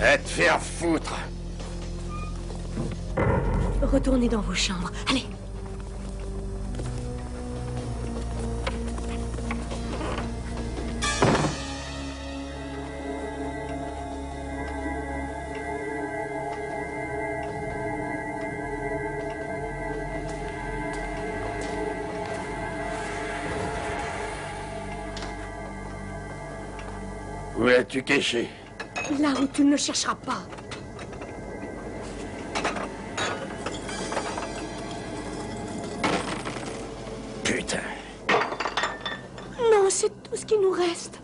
Va te faire foutre. Retournez dans vos chambres. Allez. Où l'as-tu caché? Là où tu ne le chercheras pas. Putain. Non, c'est tout ce qui nous reste.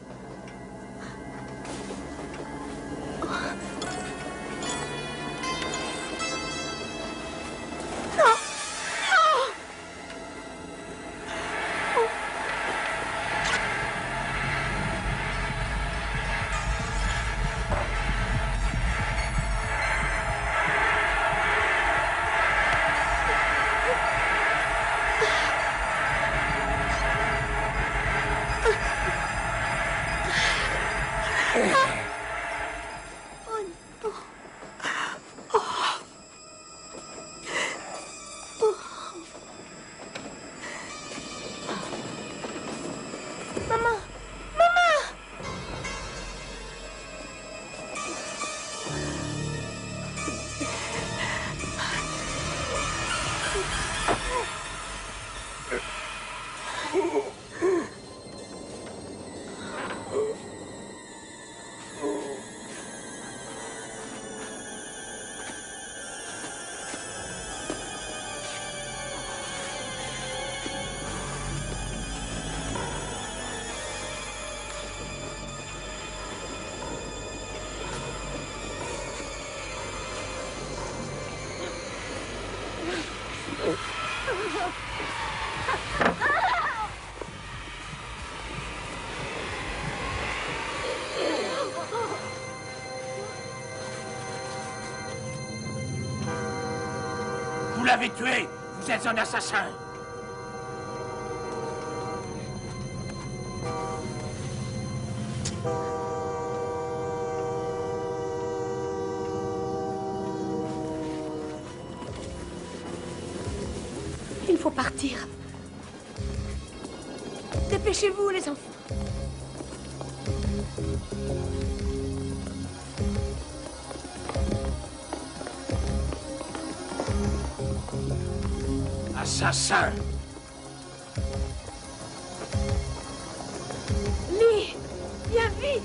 Vous l'avez tué. Vous êtes un assassin. Il faut partir. Dépêchez-vous, les enfants. Assassin. Lee, viens vite.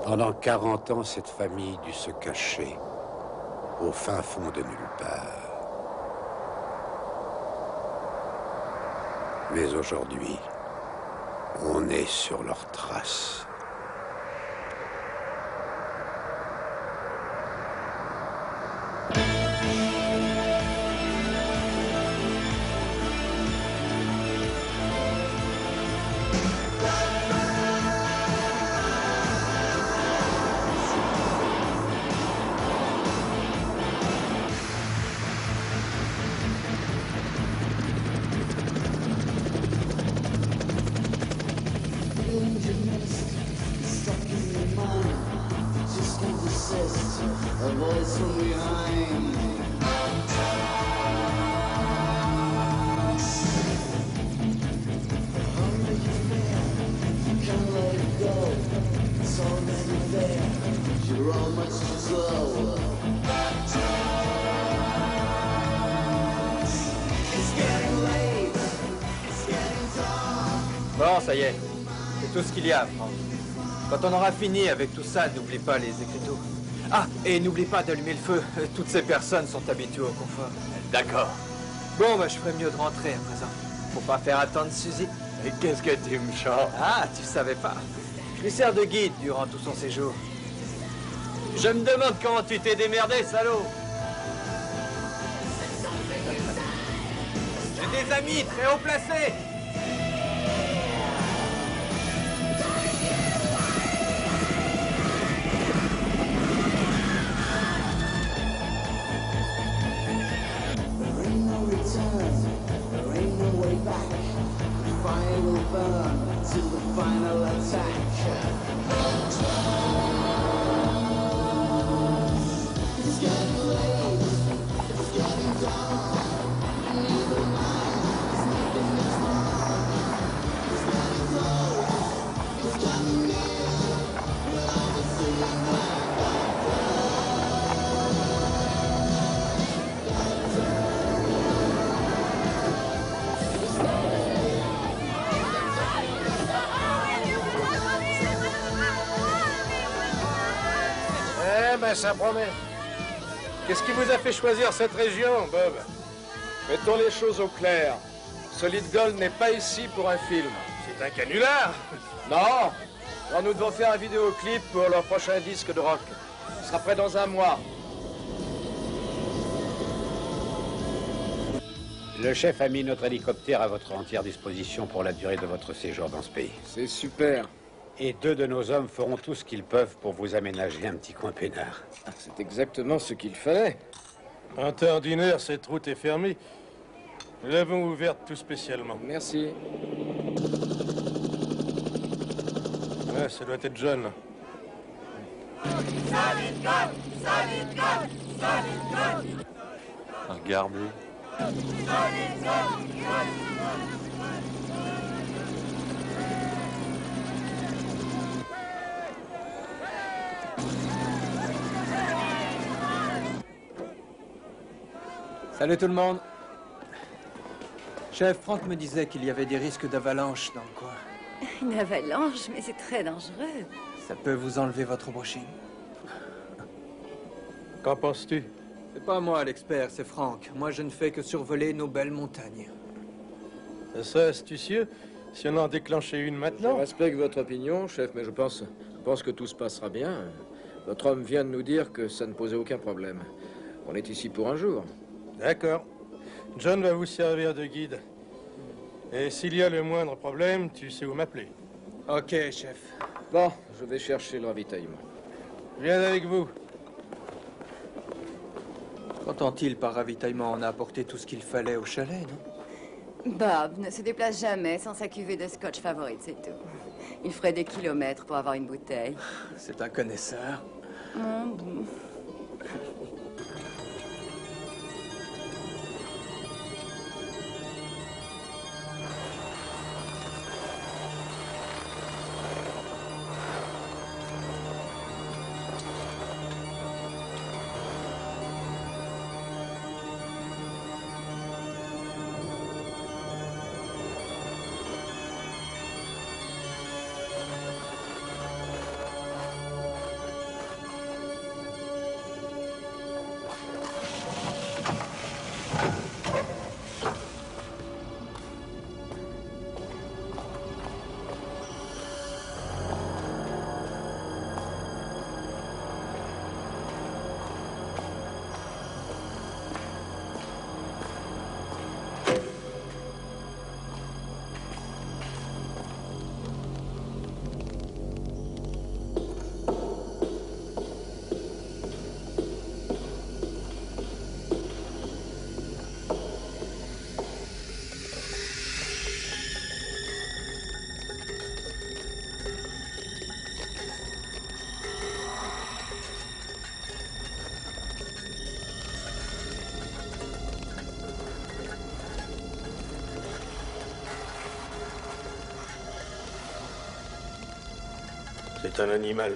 Pendant 40 ans, cette famille dut se cacher au fin fond de nulle part. Mais aujourd'hui, on est sur leurs traces. You're all much too slow. ça y est. C'est tout ce qu'il y a, Franck. Quand on aura fini avec tout ça, n'oublie pas les écriteaux. Ah, et n'oublie pas d'allumer le feu. Toutes ces personnes sont habituées au confort. D'accord. Bon, bah, je ferais mieux de rentrer à présent. Faut pas faire attendre Suzy. Et qu'est-ce que tu me chantes? Ah, tu savais pas. Je lui sers de guide durant tout son séjour. Je me demande comment tu t'es démerdé, salaud. J'ai des amis très haut placés. There ain't no return, there ain't no way back. The fire will burn till the final attack. It's getting late, it's getting dark. Neither night is nothing much more. It's getting close, it's getting near. We'll have to see it now. Eh ben, ça promet. Qu'est-ce qui vous a fait choisir cette région, Bob? Mettons les choses au clair. Solid Gold n'est pas ici pour un film. C'est un canular. Non. Non, nous devons faire un vidéoclip pour leur prochain disque de rock. Il sera prêt dans un mois. Le chef a mis notre hélicoptère à votre entière disposition pour la durée de votre séjour dans ce pays. C'est super. Et 2 de nos hommes feront tout ce qu'ils peuvent pour vous aménager un petit coin peinard. C'est exactement ce qu'il fallait. En temps d'une heure, cette route est fermée. Nous l'avons ouverte tout spécialement. Merci. Ah, ça doit être John. Regardez. Salut tout le monde. Chef, Franck me disait qu'il y avait des risques d'avalanche dans le coin. Une avalanche, mais c'est très dangereux. Ça peut vous enlever votre brushing. Qu'en penses-tu? C'est pas moi l'expert, c'est Franck. Moi, je ne fais que survoler nos belles montagnes. Ça serait astucieux si on en déclenchait une Je maintenant. respecte votre opinion, chef, mais je pense que tout se passera bien. Votre homme vient de nous dire que ça ne posait aucun problème. On est ici pour un jour. D'accord. John va vous servir de guide. Et s'il y a le moindre problème, tu sais où m'appeler. Ok, chef. Bon, je vais chercher le ravitaillement. Je viens avec vous. Qu'entend-il par ravitaillement? On a apporté tout ce qu'il fallait au chalet, non? Bob ne se déplace jamais sans sa cuvée de scotch favorite, c'est tout. Il ferait des kilomètres pour avoir une bouteille. C'est un connaisseur. Bon. C'est un animal.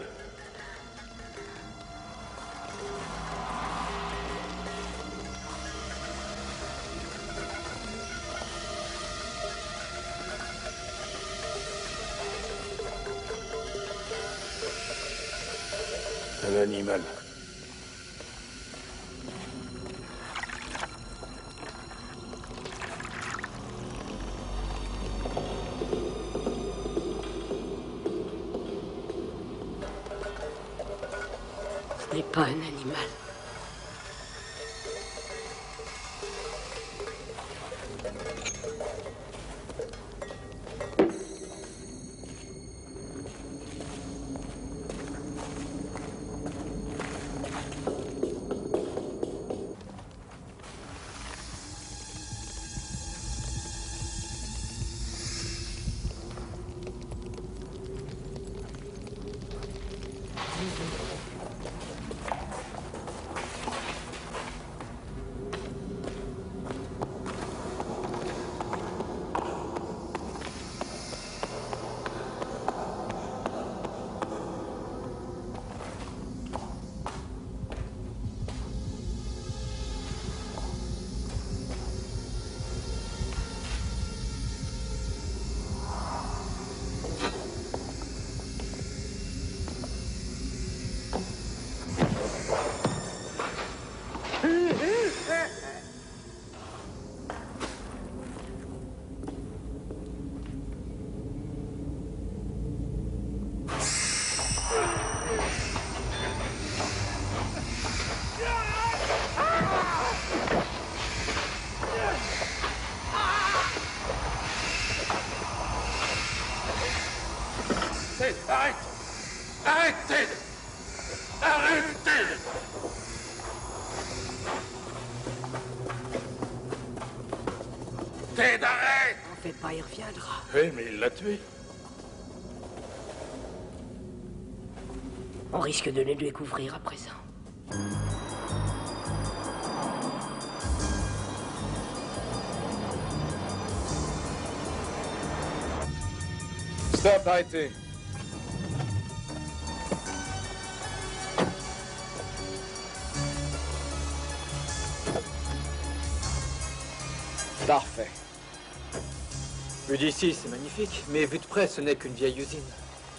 Un animal. Ce n'est pas un animal. Ted, arrête! Arrête, Ted! Arrête, Ted! Ted, arrête! En fait pas, il reviendra. Oui, mais il l'a tué. On risque de le découvrir à présent. Stop, arrêtez. Parfait. Vu d'ici, c'est magnifique, mais vu de près, ce n'est qu'une vieille usine.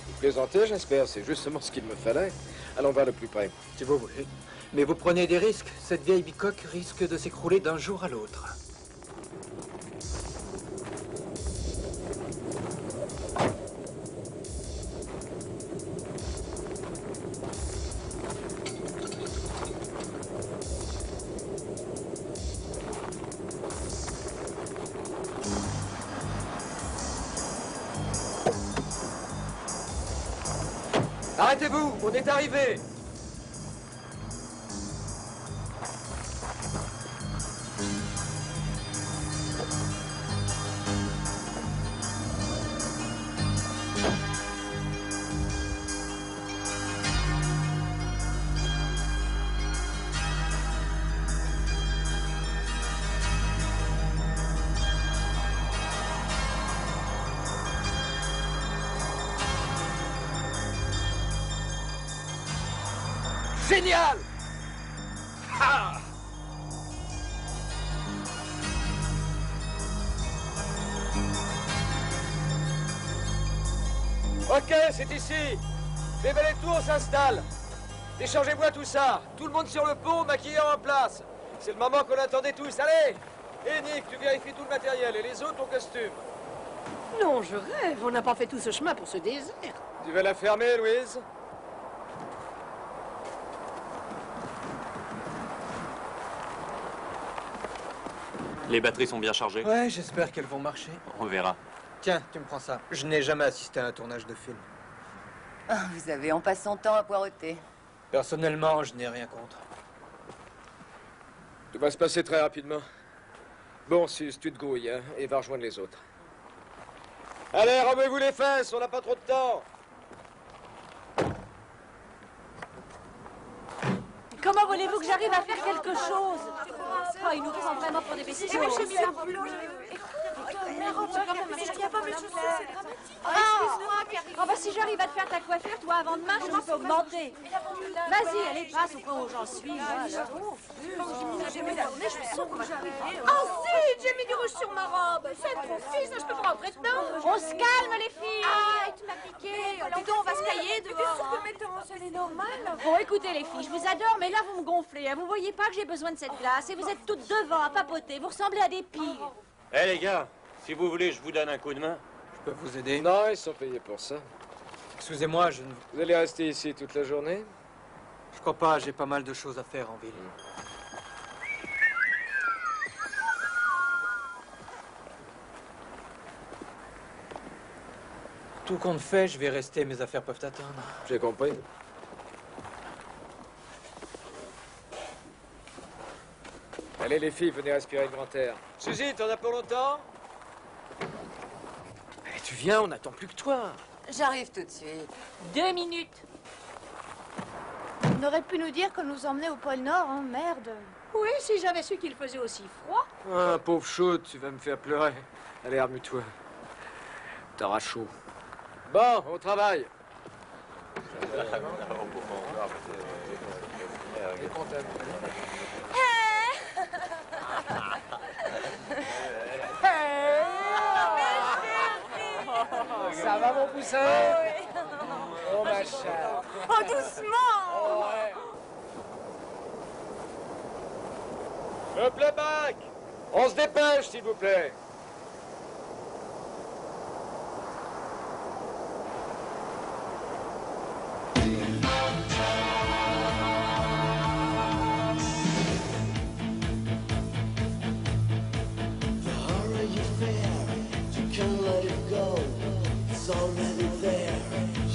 Vous plaisantez, j'espère. C'est justement ce qu'il me fallait. Allons voir le plus près. Si vous voulez. Mais vous prenez des risques. Cette vieille bicoque risque de s'écrouler d'un jour à l'autre. Arrêtez-vous, on est arrivé. Génial! Ah! Ok, c'est ici. Les valets de tour s'installent. Déchargez-moi tout ça. Tout le monde sur le pont, maquilleur en place. C'est le moment qu'on attendait tous. Allez! Et Nick, tu vérifies tout le matériel et les autres au costume. Non, je rêve. On n'a pas fait tout ce chemin pour ce désert. Tu veux la fermer, Louise? Les batteries sont bien chargées? Ouais, j'espère qu'elles vont marcher. On verra. Tiens, tu me prends ça. Je n'ai jamais assisté à un tournage de film. Ah, vous avez en passe son temps à poireauter. Personnellement, je n'ai rien contre. Tout va se passer très rapidement. Bon, Sus, tu te grouilles, hein, et va rejoindre les autres. Allez, remuez-vous les fesses, on n'a pas trop de temps. Comment voulez-vous que j'arrive à faire quelque chose? Oh, il nous prend vraiment pour des bêtises. Oh, bah si j'arrive à te faire ta coiffure, toi, avant demain, je peux augmenter. Vas-y, allez, passe au point où j'en suis. Oh si, j'ai mis du rouge sur ma robe. C'est trop fils, je peux pas rentrer dedans. On se calme, les filles. Ah, tu m'as piqué. Dis donc, on va se cailler dehors. c'est normal. Bon, écoutez les filles, je vous adore, mais là vous me gonflez. Hein. Vous voyez pas que j'ai besoin de cette glace et vous êtes toutes devant à papoter. Vous ressemblez à des pires. Eh les gars, si vous voulez, je vous donne un coup de main. Je peux vous aider? Non, ils sont payés pour ça. Excusez-moi, je ne... Vous allez rester ici toute la journée? Je crois pas, j'ai pas mal de choses à faire en ville. Tout compte fait, je vais rester, mes affaires peuvent attendre. J'ai compris. Allez les filles, venez respirer le grand air. Suzy, t'en as pour longtemps? Allez, tu viens, on n'attend plus que toi. J'arrive tout de suite. 2 minutes. On aurait pu nous dire qu'on nous emmenait au pôle Nord, hein, merde. Oui, si j'avais su qu'il faisait aussi froid. Ah, pauvre chaude, tu vas me faire pleurer. Allez, remue-toi. T'auras chaud. Bon, au travail. Ça va, mon poussin? Oh, ma chère. Oh, doucement. Ouais. Le playback! On se dépêche, s'il vous plaît.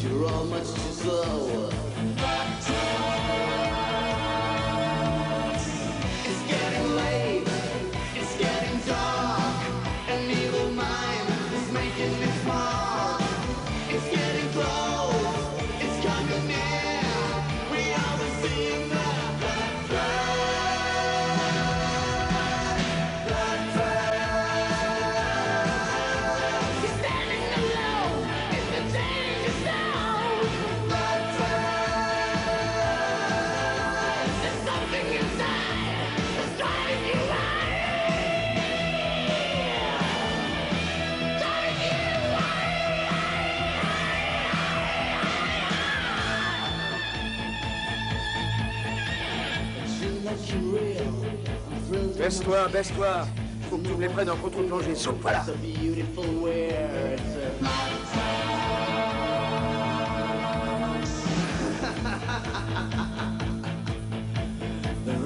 You're all much too slow. It's getting late, it's getting dark. An evil mind is making its mark. It's getting close, it's coming near. We are the seeing the Baisse-toi, baisse-toi. Faut que tu me les prennes en contre-plongée. Saute, voilà. There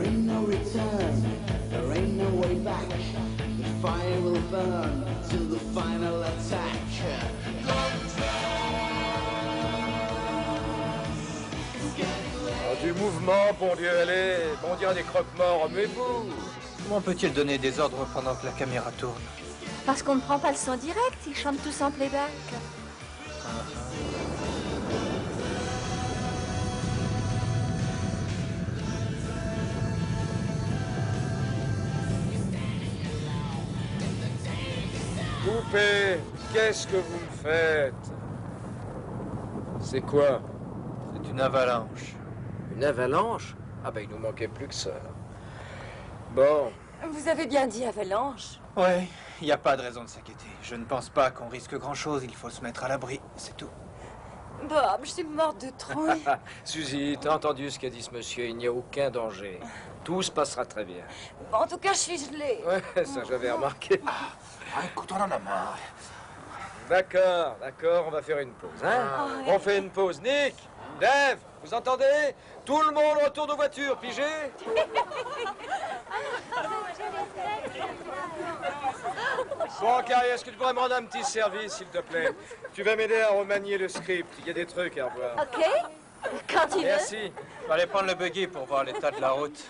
ain't no return, there ain't no way back. The fire will burn till the final attack. Oh, du mouvement, bon Dieu, allez. Bon Dieu, des croque-morts, remuez-vous. Comment peut-il donner des ordres pendant que la caméra tourne? Parce qu'on ne prend pas le son direct, ils chantent tous en playback. Coupez. Qu'est-ce que vous me faites? C'est quoi? C'est une avalanche. Une avalanche? Ah ben, il nous manquait plus que ça. Bon. Vous avez bien dit avalanche. Ouais, il n'y a pas de raison de s'inquiéter. Je ne pense pas qu'on risque grand-chose, il faut se mettre à l'abri, c'est tout. Bob, je suis morte de trouille. Suzy, t'as entendu ce qu'a dit ce monsieur? Il n'y a aucun danger. Tout se passera très bien. En tout cas, je suis gelée. Ouais, ça j'avais remarqué. Écoute, on en a marre. D'accord, d'accord, on va faire une pause, hein? On fait une pause. Nick, Dave, vous entendez? Tout le monde retourne aux voitures, pigé? Bon, Carrie, est-ce que tu pourrais me rendre un petit service, s'il te plaît? Tu vas m'aider à remanier le script, il y a des trucs à revoir. Ok, quand il veut. Merci. Je vais aller prendre le buggy pour voir l'état de la route.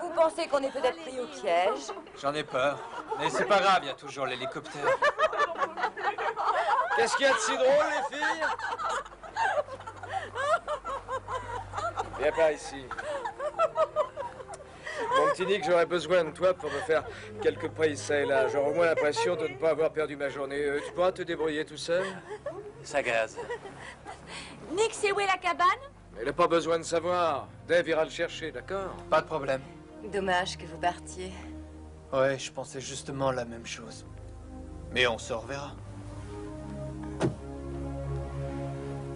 Vous pensez qu'on est peut-être pris au piège? J'en ai peur. Mais c'est pas grave, il y a toujours l'hélicoptère. Qu'est-ce qu'il y a de si drôle, les filles? Viens par ici. Mon petit Nick, j'aurais besoin de toi pour me faire quelques prises ça et là. J'aurais au moins l'impression de ne pas avoir perdu ma journée. Tu pourras te débrouiller tout seul? Ça gaze. Nick, c'est où est la cabane? Il n'a pas besoin de savoir. Dave ira le chercher, d'accord? Pas de problème. Dommage que vous partiez. Ouais, je pensais justement la même chose. Mais on se reverra.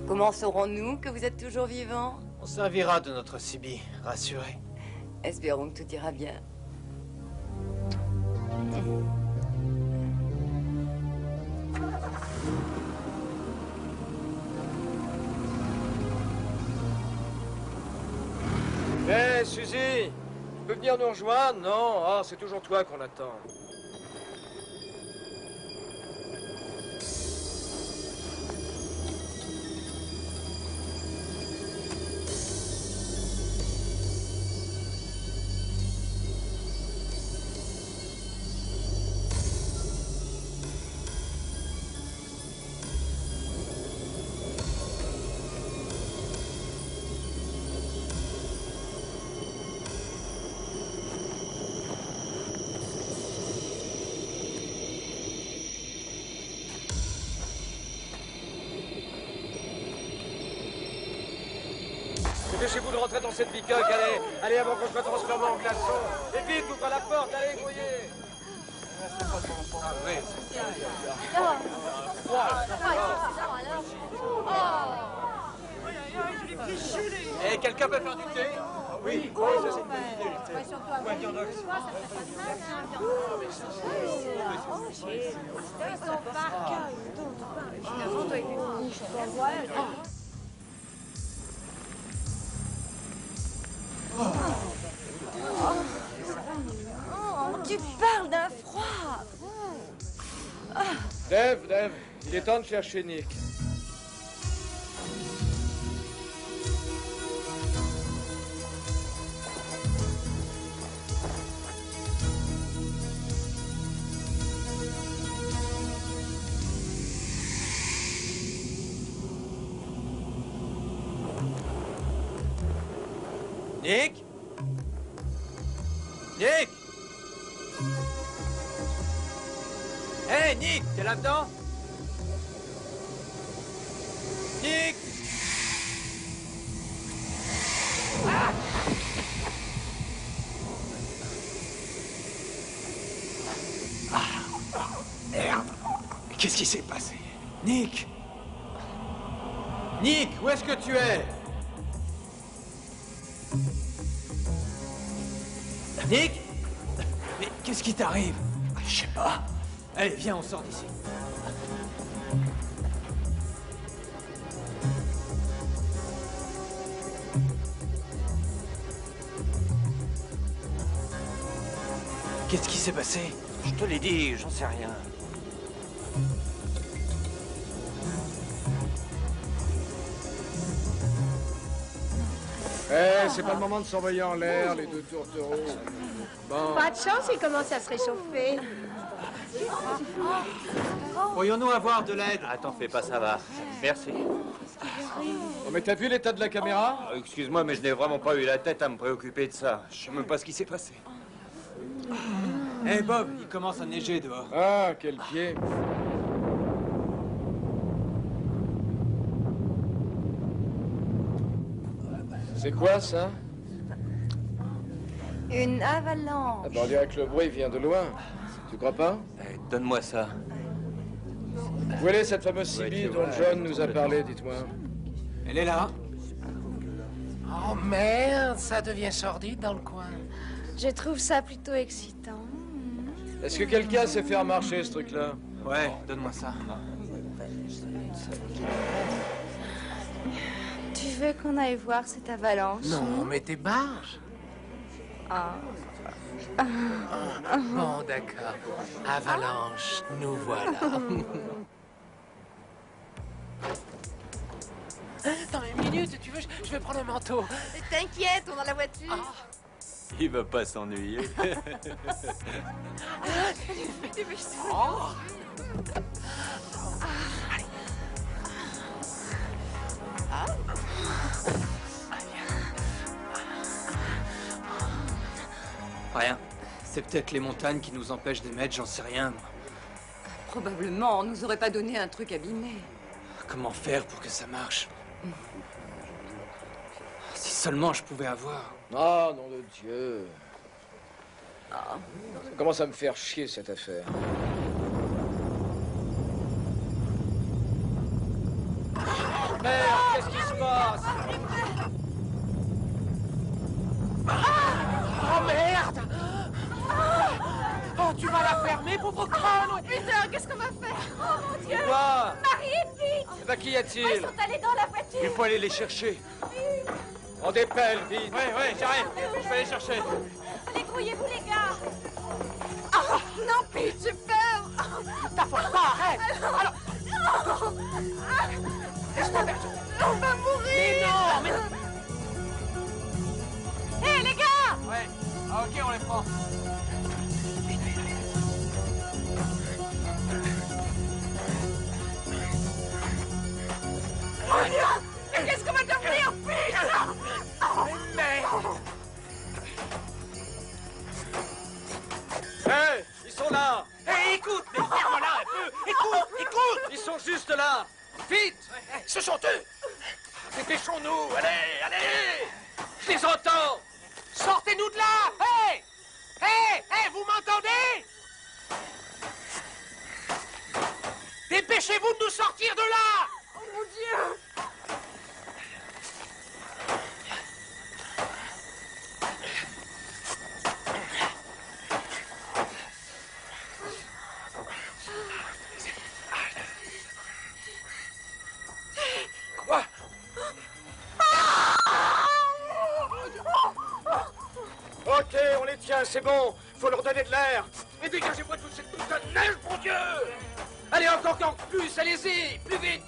Comment saurons-nous que vous êtes toujours vivant? On servira de notre Sibyl, rassurez. Espérons que tout ira bien. Hé, Suzy, tu peux venir nous rejoindre? Non, ah, c'est toujours toi qu'on attend. Dépêchez-vous de rentrer dans cette bicoque, allez. Allez, avant qu'on soit transformé en glaçon. Et vite, ouvre la porte, allez, grouillez. Et quelqu'un peut faire du thé? Oui, ça c'est une bonne idée. Oh, tu parles d'un froid. Dave, il est temps de chercher Nick. Nick? Nick? Hé, Nick, t'es là-dedans? Nick? Ah! Merde. Qu'est-ce qui s'est passé? Nick? Nick, où est-ce que tu es? Nick? Mais qu'est-ce qui t'arrive? Je sais pas. Allez, viens, on sort d'ici. Qu'est-ce qui s'est passé? Je te l'ai dit, j'en sais rien. Eh, c'est pas le moment de s'envoyer en l'air, les deux tourtereaux. Bon. Pas de chance, il commence à se réchauffer. Pourrions-nous avoir de l'aide? Ah, t'en fais pas, ça va. Merci. Oh, mais t'as vu l'état de la caméra? Excuse-moi, mais je n'ai vraiment pas eu la tête à me préoccuper de ça. Je sais même pas ce qui s'est passé. Hé, Bob, il commence à neiger dehors. Ah, quel pied. C'est quoi, ça? Une avalanche. Ah, ben, on dirait que le bruit vient de loin. Tu crois pas? Donne-moi ça. Où est cette fameuse Sibyl dont John nous a parlé, dites-moi? Elle est là. Oh merde, ça devient sordide dans le coin. Je trouve ça plutôt excitant. Est-ce que quelqu'un sait faire marcher ce truc-là? Ouais, donne-moi ça. Tu veux qu'on aille voir cette avalanche? Non, mais t'es barge. Ah. Bon, d'accord. Avalanche, nous voilà. Attends une minute, si tu veux, je vais prendre un manteau. T'inquiète, on a la voiture. Il va pas s'ennuyer. Rien. C'est peut-être les montagnes qui nous empêchent d'émettre, j'en sais rien, moi. Probablement, on nous aurait pas donné un truc abîmé. Comment faire pour que ça marche? Si seulement je pouvais avoir... Ah, nom de Dieu. Ça commence à me faire chier, cette affaire. Merde! Oh, tu vas la fermer, pauvre crâne. Putain, qu'est-ce qu'on va faire? Oh mon Dieu! Quoi? Marie, vite! Eh ben, qu'y a-t-il? Ils sont allés dans la voiture! Il faut aller les chercher. On dépelle, vite. Ouais, j'arrive. Je vais les chercher. Allez, grouillez-vous, les gars! Ah, non, Pete, j'ai peur. T'affoles pas, arrête. Alors, laisse-moi faire. On va mourir. Mais non, mais... Hé, les gars! Ouais. Ah, ok, on les prend. Mais qu'est-ce qu'on va devenir, Pete? Merde. Hé, ils sont là. Hé, écoute, mais ferme-la un peu. Écoute. Ils sont juste là. Vite. Ce sont eux. Dépêchons-nous. Allez. Je les entends. Sortez-nous de là. Hé, vous m'entendez? Dépêchez-vous de nous sortir de là. Oh mon Dieu. Quoi? Ok, on les tient, c'est bon. Faut leur donner de l'air. Mais dégagez-moi toute cette putain de neige, mon Dieu. Allez, encore plus, allez-y. Plus vite.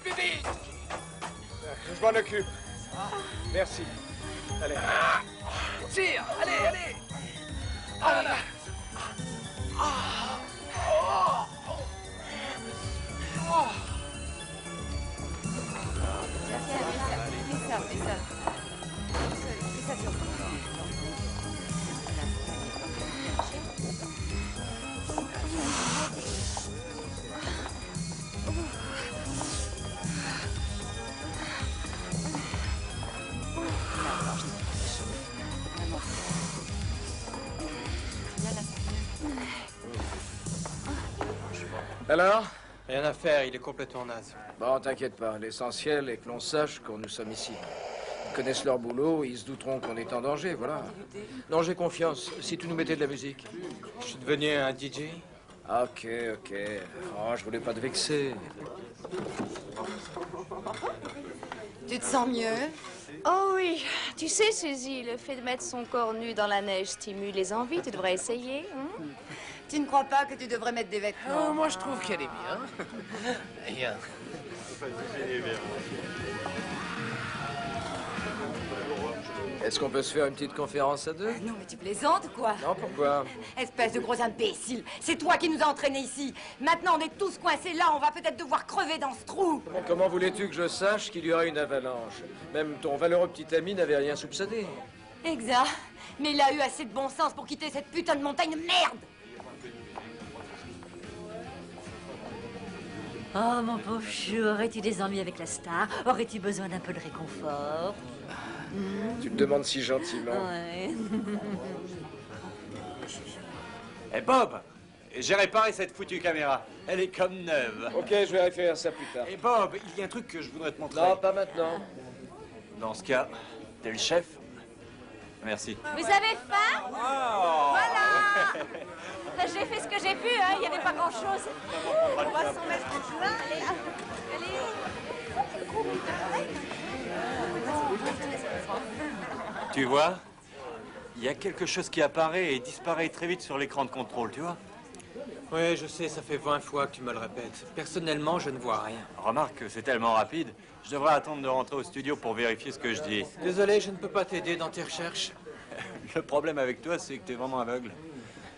Je m'en occupe. Merci. Allez. Tire, allez. Ah là. Fais ça. Fais ça sur toi. Alors? Rien à faire, il est complètement naze. Bon, t'inquiète pas. L'essentiel est que l'on sache que nous sommes ici. Ils connaissent leur boulot, ils se douteront qu'on est en danger, voilà. Non, j'ai confiance. Si tu nous mettais de la musique. Je suis devenu un DJ. Ok. Oh, je voulais pas te vexer. Tu te sens mieux? Oh oui, tu sais, Suzy, le fait de mettre son corps nu dans la neige stimule les envies. Tu devrais essayer. Tu ne crois pas que tu devrais mettre des vêtements? Oh, moi, je trouve qu'elle est bien. Rien. Est-ce qu'on peut se faire une petite conférence à deux? Non, mais tu plaisantes ou quoi? Non, pourquoi? Espèce de gros imbécile. C'est toi qui nous as entraînés ici. Maintenant, on est tous coincés là. On va peut-être devoir crever dans ce trou. Bon, comment voulais-tu que je sache qu'il y aurait une avalanche? Même ton valeureux petit ami n'avait rien soupçonné. Exact. Mais il a eu assez de bon sens pour quitter cette putain de montagne de merde. Oh, mon pauvre chou, aurais-tu des ennuis avec la star? Aurais-tu besoin d'un peu de réconfort? Tu me demandes si gentiment. Ouais. Eh Bob, j'ai réparé cette foutue caméra. Elle est comme neuve. Ok, je vais référer à ça plus tard. Et Bob, il y a un truc que je voudrais te montrer. Non, pas maintenant. Dans ce cas, t'es le chef. Merci. Vous avez faim? Oh. Voilà. J'ai fait ce que j'ai pu, hein. Il n'y avait pas grand-chose. On va s'en mettre en plein. Allez. Tu vois, il y a quelque chose qui apparaît et disparaît très vite sur l'écran de contrôle, tu vois? Oui, je sais, ça fait 20 fois que tu me le répètes. Personnellement, je ne vois rien. Remarque, c'est tellement rapide. Je devrais attendre de rentrer au studio pour vérifier ce que je dis. Désolé, je ne peux pas t'aider dans tes recherches. Le problème avec toi, c'est que t'es vraiment aveugle.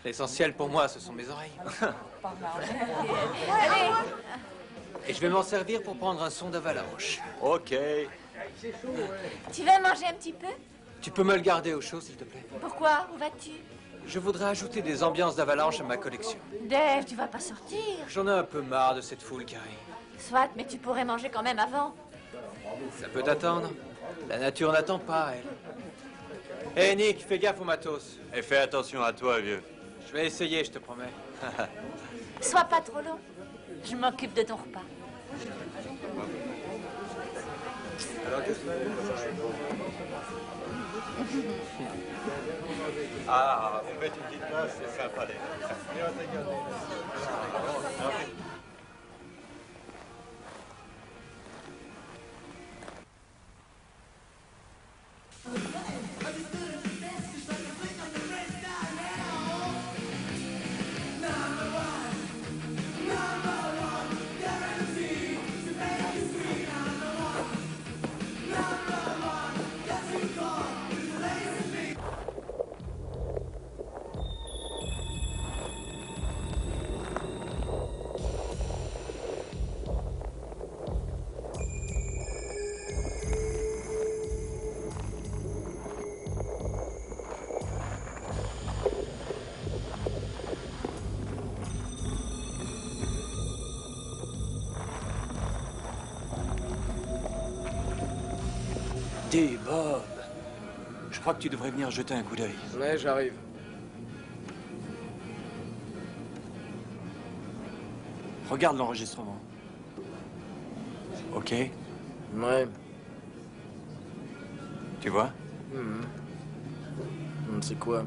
L'essentiel pour moi, ce sont mes oreilles. Allez. Et je vais m'en servir pour prendre un son d'avalanche. Ok. Tu veux manger un petit peu? Tu peux me le garder au chaud, s'il te plaît? Pourquoi? Où vas-tu? Je voudrais ajouter des ambiances d'avalanche à ma collection. Dave, tu vas pas sortir. J'en ai un peu marre de cette foule, Carrie. Soit, mais tu pourrais manger quand même avant. Ça peut t'attendre. La nature n'attend pas, elle. Hé, Nick, fais gaffe au matos. Et fais attention à toi, vieux. Je vais essayer, je te promets. Sois pas trop long. Je m'occupe de ton repas. Ah, vous mettez une petite place, c'est sympa d'être. Dis, Bob, je crois que tu devrais venir jeter un coup d'œil. Ouais, j'arrive. Regarde l'enregistrement. Ok? Ouais. Tu vois? C'est quoi?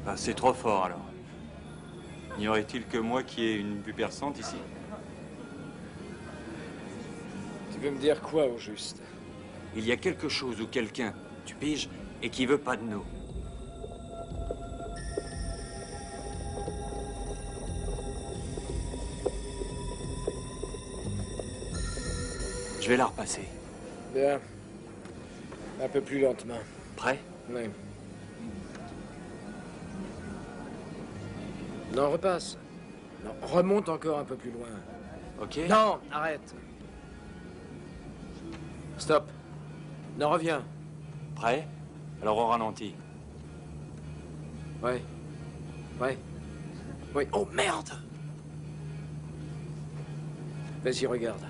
Bah, c'est trop fort, alors. N'y aurait-il que moi qui ai une vue perçante ici? Tu veux me dire quoi, au juste? Il y a quelque chose ou quelqu'un, tu piges, et qui veut pas de nous. Je vais la repasser. Bien. Un peu plus lentement. Prêt? Oui. Non, repasse. Non, remonte encore un peu plus loin. Ok? Non, arrête. Stop. Non, reviens. Prêt? Alors on ralentit. Ouais. Ouais. Oui. Oh, merde! Vas-y, regarde.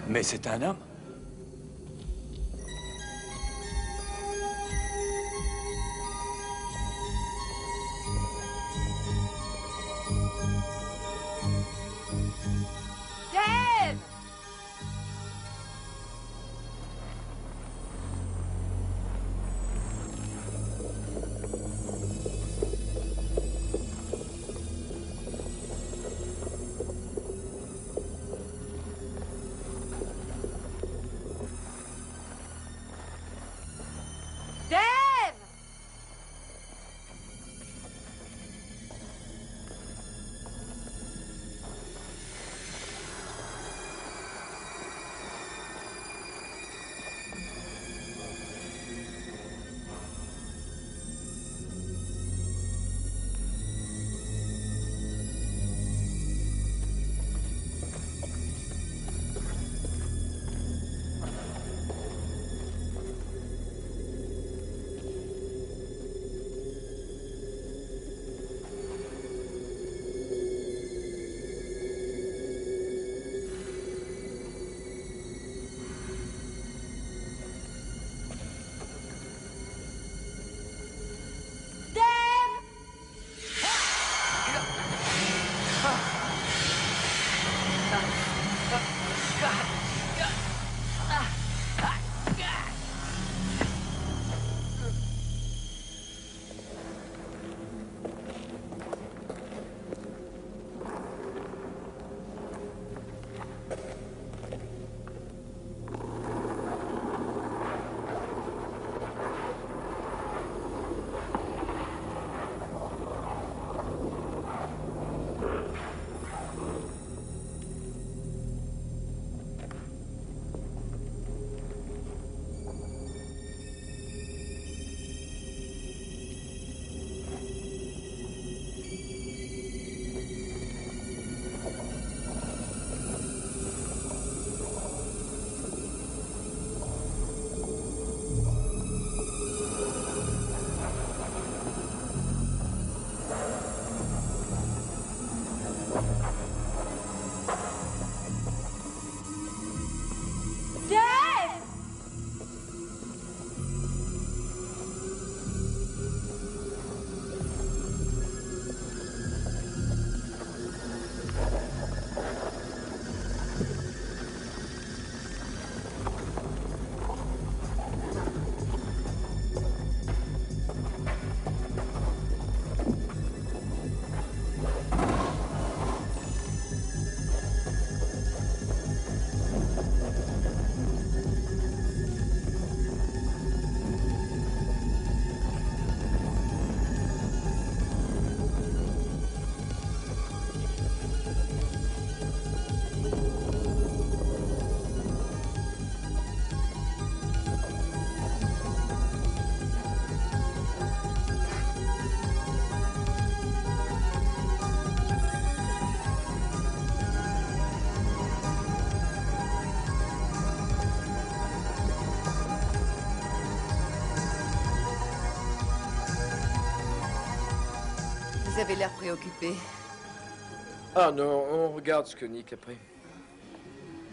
Mais c'est un homme? Dave! avez l'air préoccupé. Ah non, on regarde ce que Nick a pris.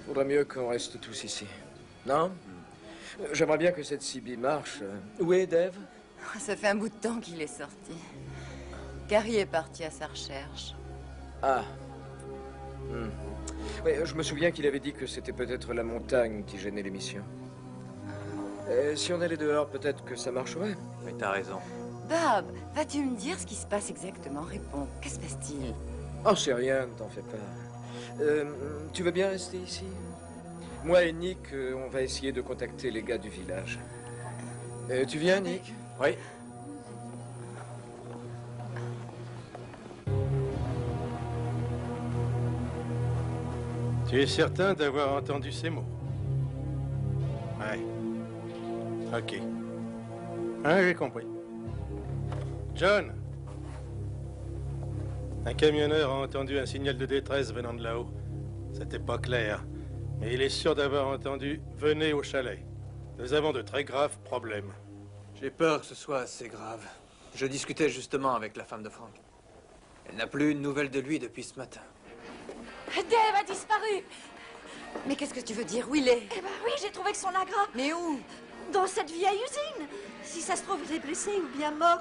Faudrait mieux qu'on reste tous ici. Non? J'aimerais bien que cette CB marche. Où est Dave? Ça fait un bout de temps qu'il est sorti. Carrie est parti à sa recherche. Ah. Ouais, je me souviens qu'il avait dit que c'était peut-être la montagne qui gênait l'émission. Si on allait dehors, peut-être que ça marcherait. Mais t'as raison. Bob, vas-tu me dire ce qui se passe exactement? Réponds. Que se passe-t-il? Oh, c'est rien, ne t'en fais pas. Tu veux bien rester ici? Moi et Nick, on va essayer de contacter les gars du village. Tu viens, Nick? Oui. Tu es certain d'avoir entendu ces mots? Ouais. Ok. Ah, j'ai compris. John! Un camionneur a entendu un signal de détresse venant de là-haut. C'était pas clair, mais il est sûr d'avoir entendu « Venez au chalet ». Nous avons de très graves problèmes. J'ai peur que ce soit assez grave. Je discutais justement avec la femme de Frank. Elle n'a plus une nouvelle de lui depuis ce matin. Dave a disparu. Mais qu'est-ce que tu veux dire? Où il est? Eh ben oui, j'ai trouvé que son agra. Mais où? Dans cette vieille usine. Si ça se trouve, il est blessé ou bien mort.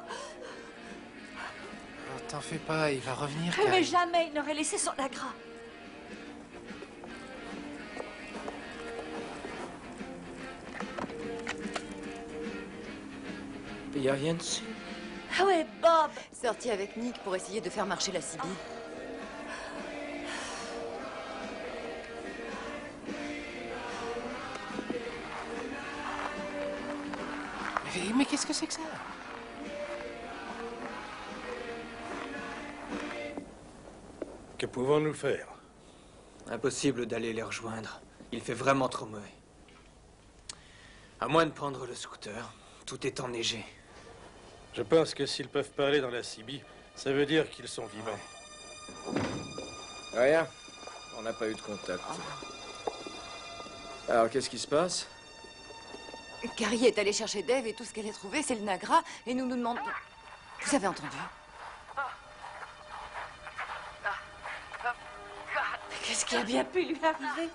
Oh, t'en fais pas, il va revenir. Mais Carrie. jamais il n'aurait laissé son agra. Il n'y a rien dessus. Ah ouais, Bob. Sorti avec Nick pour essayer de faire marcher la CB. Mais qu'est-ce que c'est que ça? Que pouvons-nous faire? Impossible d'aller les rejoindre. Il fait vraiment trop mauvais. À moins de prendre le scooter. Tout est enneigé. Je pense que s'ils peuvent parler dans la CB, ça veut dire qu'ils sont vivants. Rien. On n'a pas eu de contact. Alors, qu'est-ce qui se passe? Carrie est allée chercher Dave et tout ce qu'elle a trouvé, c'est le Nagra. Et nous nous demandons... Vous avez entendu? Qu'est-ce qui a bien pu lui arriver?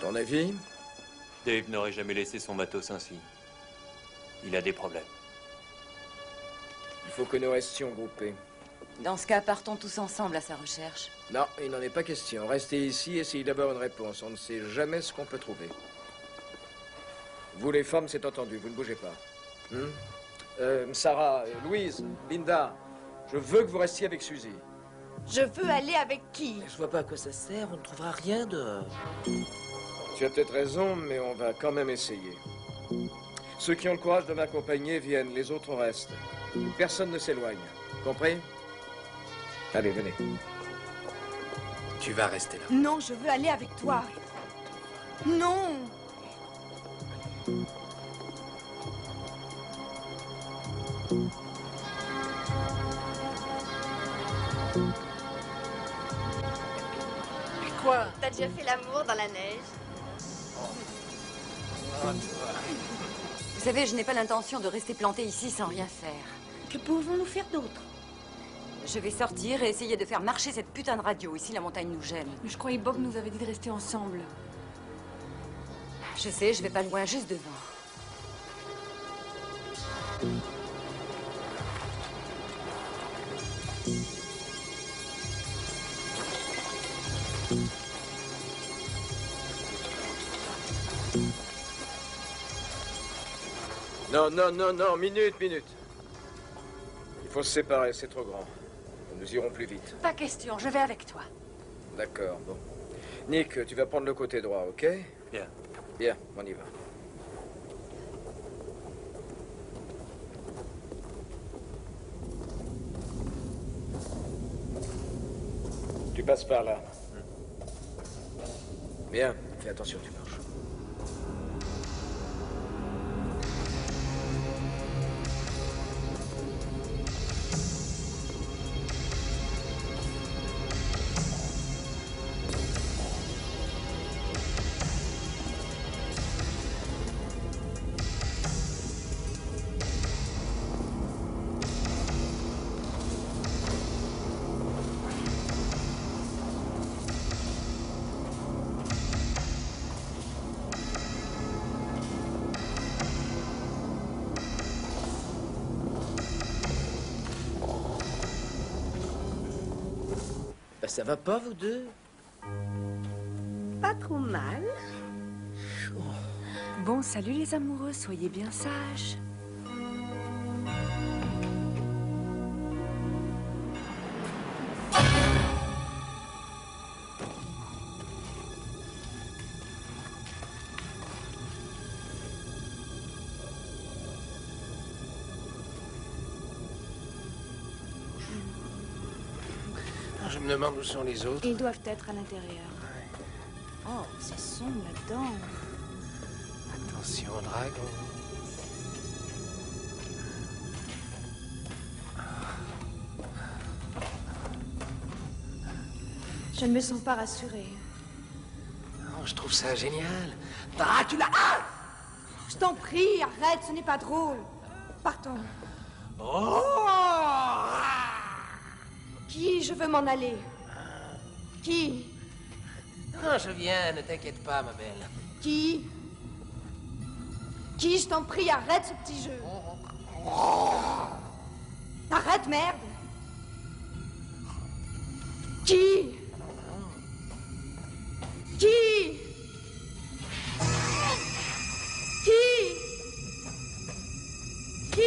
Ton avis? Dave n'aurait jamais laissé son matos ainsi. Il a des problèmes. Il faut que nous restions groupés. Dans ce cas, partons tous ensemble à sa recherche. Non, il n'en est pas question. Restez ici, essayez d'abord une réponse. On ne sait jamais ce qu'on peut trouver. Vous, les femmes, c'est entendu. Vous ne bougez pas. Sarah, Louise, Linda, je veux que vous restiez avec Suzy. Je veux aller avec qui? Je vois pas à quoi ça sert, on ne trouvera rien dehors. Tu as peut-être raison, mais on va quand même essayer. Ceux qui ont le courage de m'accompagner viennent, les autres restent. Personne ne s'éloigne. Compris? Allez, venez. Tu vas rester là. Non, je veux aller avec toi. Non. Quoi? T'as déjà fait l'amour dans la neige? Vous savez, je n'ai pas l'intention de rester plantée ici sans rien faire. Que pouvons-nous faire d'autre? Je vais sortir et essayer de faire marcher cette putain de radio. Ici, la montagne nous gêne. Mais je croyais Bob nous avait dit de rester ensemble. Je sais, je vais pas loin, juste devant. Non, non, non, non, minute. Il faut se séparer, c'est trop grand. Nous irons plus vite. Pas question, je vais avec toi. D'accord, bon. Nick, tu vas prendre le côté droit, ok? Bien. Bien, on y va. Tu passes par là. Bien, fais attention, tu marches. Ça va pas, vous deux? Pas trop mal. Bon, salut les amoureux, soyez bien sages. Je me demande où sont les autres. Ils doivent être à l'intérieur. Oh, c'est sombre là-dedans. Attention, dragon. Je ne me sens pas rassurée. Oh, je trouve ça génial. Dracula! Ah! Je t'en prie, arrête, ce n'est pas drôle. Partons. Oh! Qui? Je veux m'en aller. Qui? Non, je viens, ne t'inquiète pas, ma belle. Qui? Qui? Je t'en prie, arrête ce petit jeu. Arrête, merde. Qui? Qui? Qui? Qui?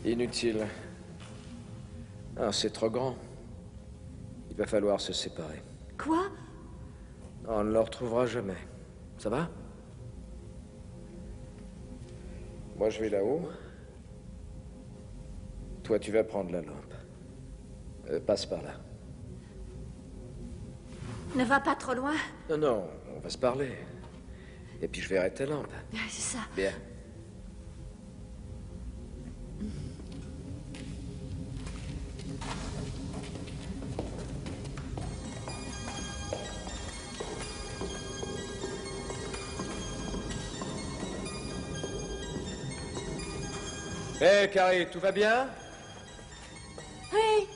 Inutile. Ah, c'est trop grand. Il va falloir se séparer. Quoi? On ne le retrouvera jamais. Ça va? Moi, je vais là-haut. Toi, tu vas prendre la lampe. Passe par là. Ne va pas trop loin. Non, non, on va se parler. Et puis je verrai ta lampe. C'est ça. Bien. Hé, Carrie, tout va bien? Oui.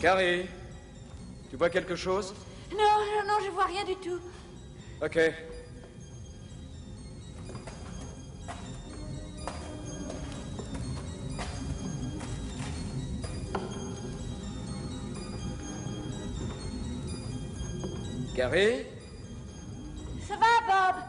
Carrie, tu vois quelque chose? Non, je vois rien du tout. Ok. Carrie? Ça va, Bob?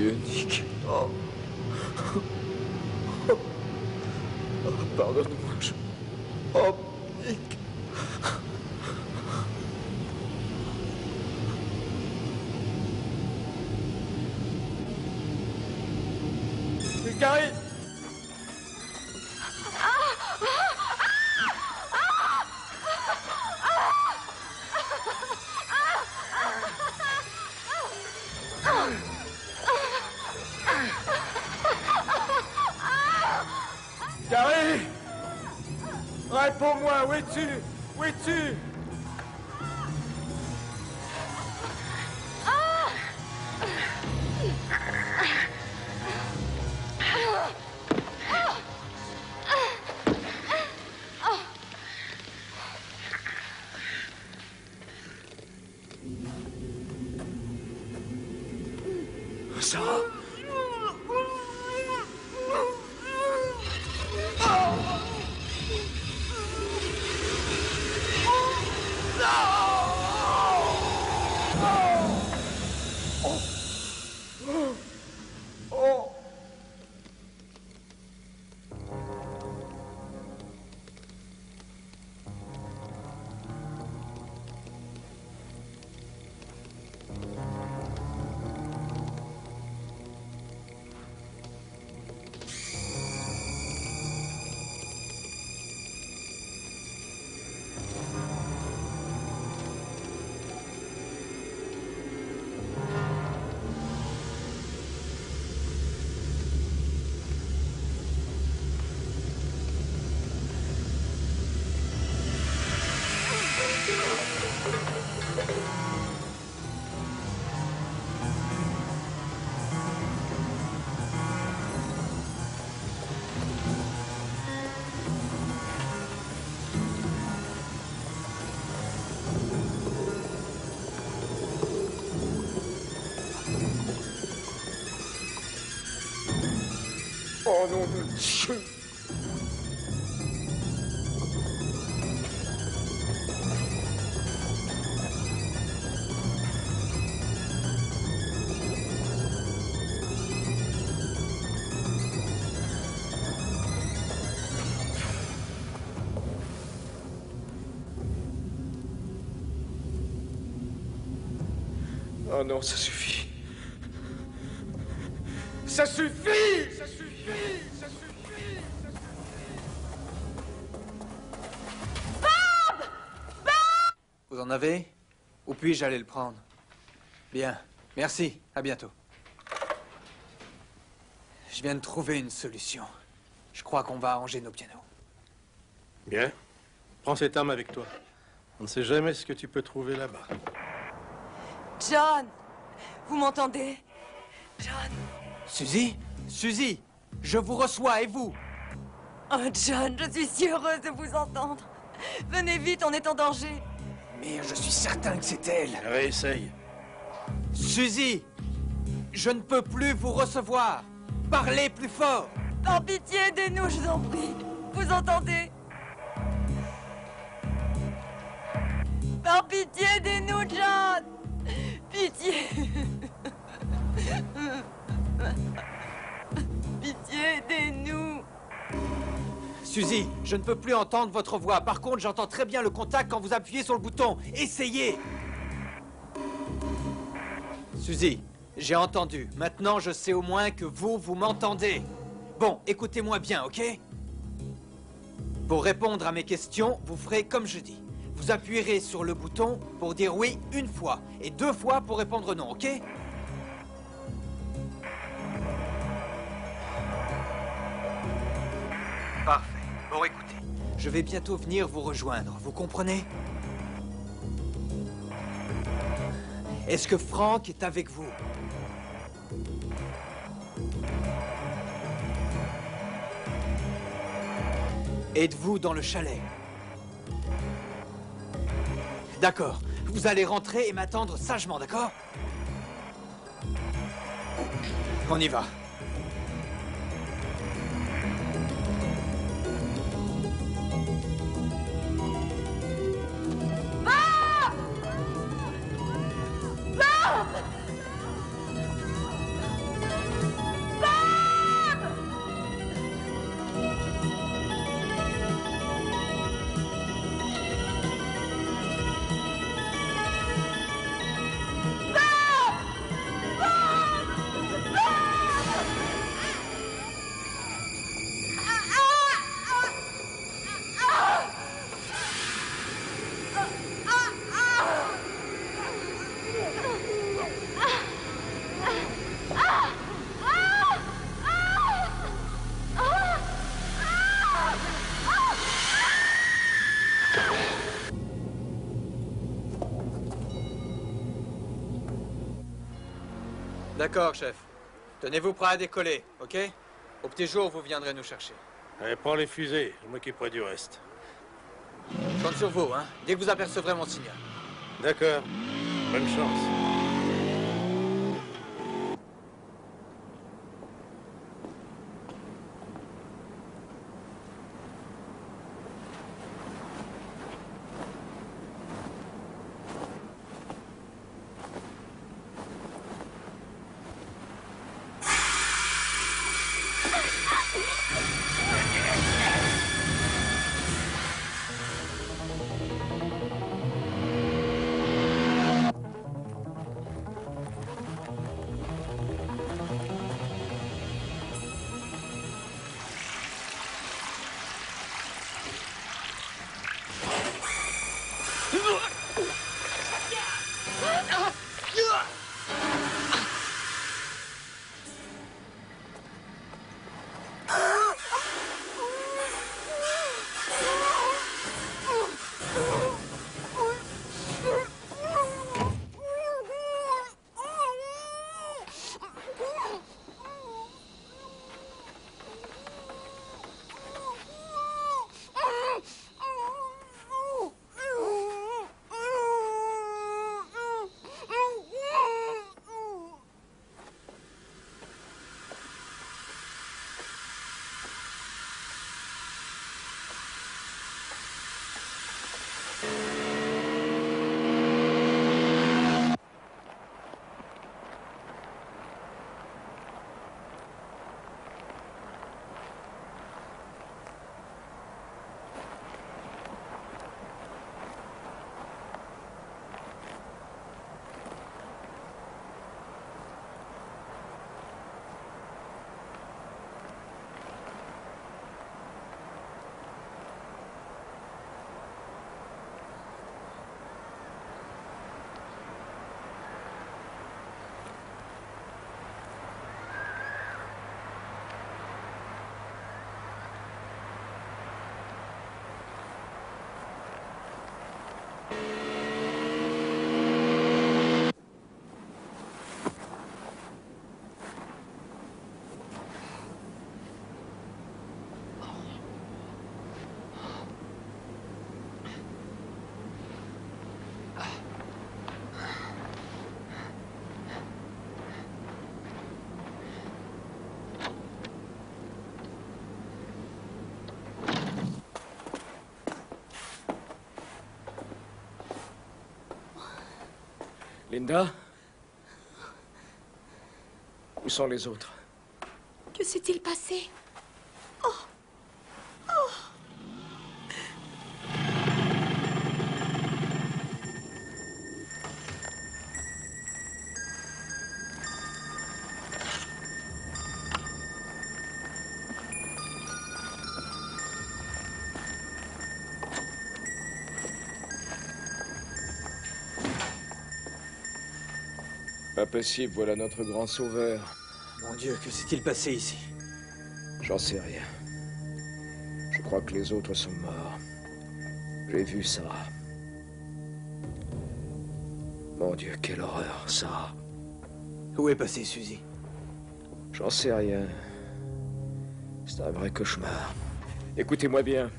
Dieu, Nick. Oh. Oh, pardonne-moi. Oh, Nick. Carrie! Carrie! Réponds-moi, où es-tu? Où es-tu? Sarah? Oh nom de Dieu! Oh non, ça suffit. Ça suffit! Ça suffit! Ça suffit! Ça suffit! Bob! Bob! Vous en avez? Ou puis-je aller le prendre? Bien. Merci. À bientôt. Je viens de trouver une solution. Je crois qu'on va arranger nos pianos. Bien. Prends cette arme avec toi. On ne sait jamais ce que tu peux trouver là-bas. John! Vous m'entendez? John! Suzy? Suzy! Je vous reçois, et vous? Oh, John, je suis si heureuse de vous entendre. Venez vite, on est en danger. Mais je suis certain que c'est elle. Réessaye. Suzy! Je ne peux plus vous recevoir. Parlez plus fort. Par pitié, aidez-nous, je vous en prie. Vous entendez? Par pitié, aidez-nous, John! Pitié! Pitié, aidez-nous! Suzy, je ne peux plus entendre votre voix. Par contre, j'entends très bien le contact quand vous appuyez sur le bouton. Essayez! Suzy, j'ai entendu. Maintenant, je sais au moins que vous m'entendez. Bon, écoutez-moi bien, ok? Pour répondre à mes questions, vous ferez comme je dis. Vous appuierez sur le bouton pour dire oui une fois, et 2 fois pour répondre non, ok? Parfait. Bon, écoutez, je vais bientôt venir vous rejoindre, vous comprenez? Est-ce que Frank est avec vous? Êtes-vous dans le chalet? D'accord. Vous allez rentrer et m'attendre sagement, d'accord? On y va. Bob! D'accord, chef. Tenez-vous prêt à décoller, ok? Au petit jour, vous viendrez nous chercher. Allez, prends les fusées, je m'occuperai du reste. Je compte sur vous, hein, dès que vous apercevrez mon signal. D'accord. Bonne chance. Linda? Où sont les autres? Que s'est-il passé? Pas possible, voilà notre grand sauveur. Mon Dieu, que s'est-il passé ici? J'en sais rien. Je crois que les autres sont morts. J'ai vu Sarah. Mon Dieu, quelle horreur, Sarah. Où est passée Suzy? J'en sais rien. C'est un vrai cauchemar. Écoutez-moi bien.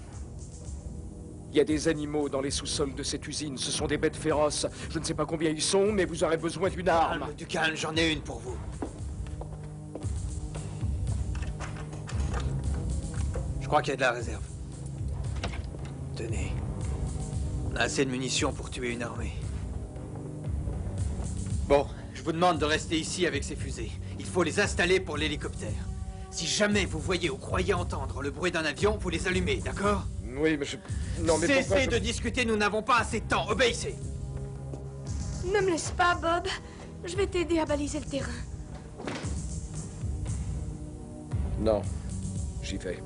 Il y a des animaux dans les sous-sols de cette usine. Ce sont des bêtes féroces. Je ne sais pas combien ils sont, mais vous aurez besoin d'une arme. Calme, du calme, j'en ai une pour vous. Je crois qu'il y a de la réserve. Tenez. On a assez de munitions pour tuer une armée. Bon, je vous demande de rester ici avec ces fusées. Il faut les installer pour l'hélicoptère. Si jamais vous voyez ou croyez entendre le bruit d'un avion, vous les allumez, d'accord? Oui, mais je... Non, mais pourquoi Cessez de discuter, nous n'avons pas assez de temps. Obéissez. Ne me laisse pas, Bob. Je vais t'aider à baliser le terrain. Non, j'y vais.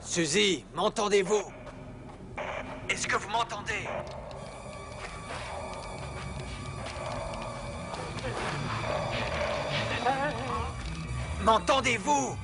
Suzy, m'entendez-vous? Est-ce que vous m'entendez? M'entendez-vous?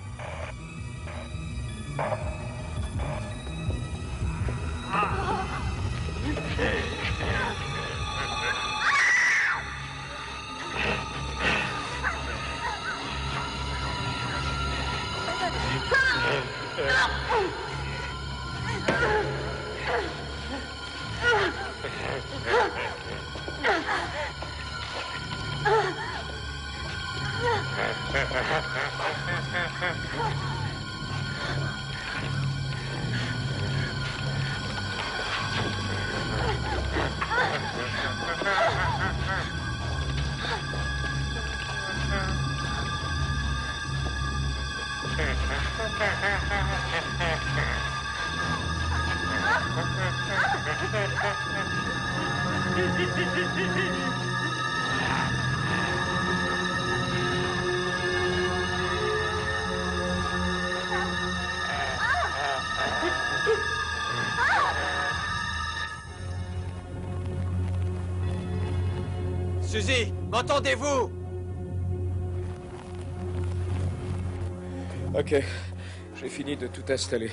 Suzy, m'entendez-vous? Ok, j'ai fini de tout installer.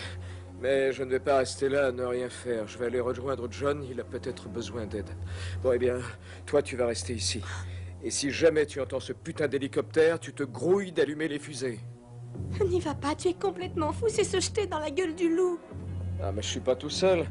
Mais je ne vais pas rester là à ne rien faire. Je vais aller rejoindre John, il a peut-être besoin d'aide. Bon, eh bien, toi, tu vas rester ici. Et si jamais tu entends ce putain d'hélicoptère, tu te grouilles d'allumer les fusées. N'y va pas, tu es complètement fou, c'est se jeter dans la gueule du loup. Ah, mais je suis pas tout seul.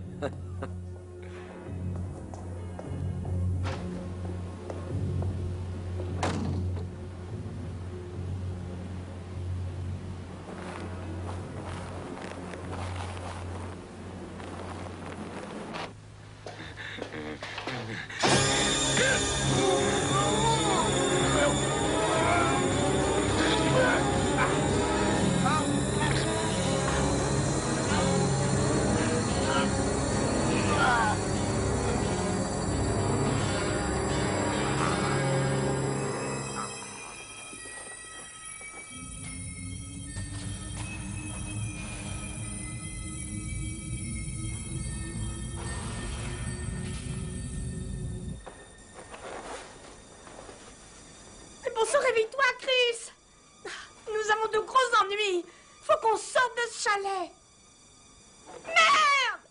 Bon sang, réveille-toi, Chris! Nous avons de gros ennuis. Faut qu'on sorte de ce chalet. Merde!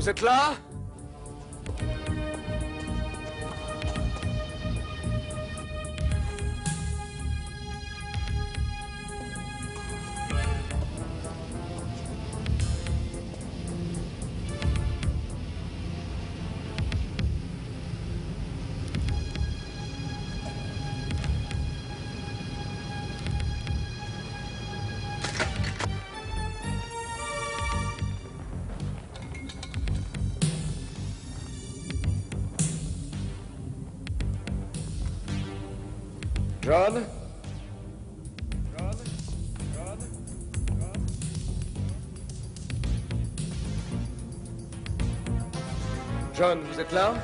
vous êtes là? John? John, vous êtes là?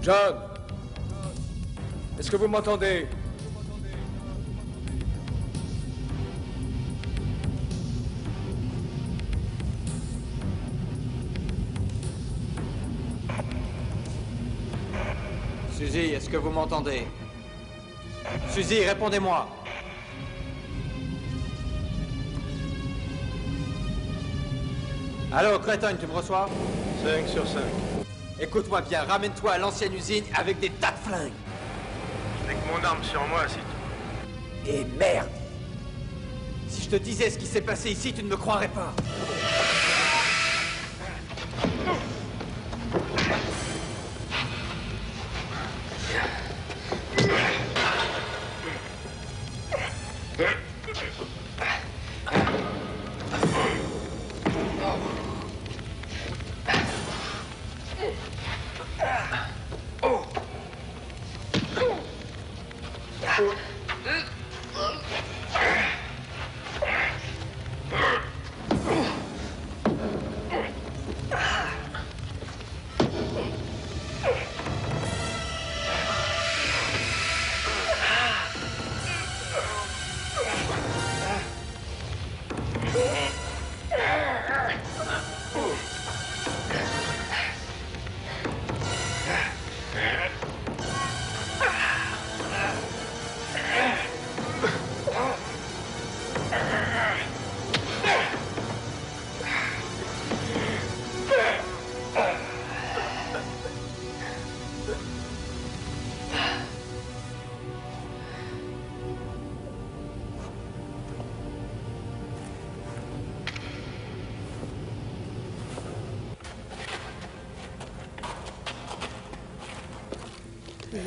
John? Est-ce que vous m'entendez? Suzy, est-ce que vous m'entendez? Suzy, répondez-moi. Allô, Crétin, tu me reçois? 5 sur 5. Écoute-moi bien, ramène-toi à l'ancienne usine avec des tas de flingues. Je n'ai que mon arme sur moi, c'est tout. Et merde! Si je te disais ce qui s'est passé ici, tu ne me croirais pas.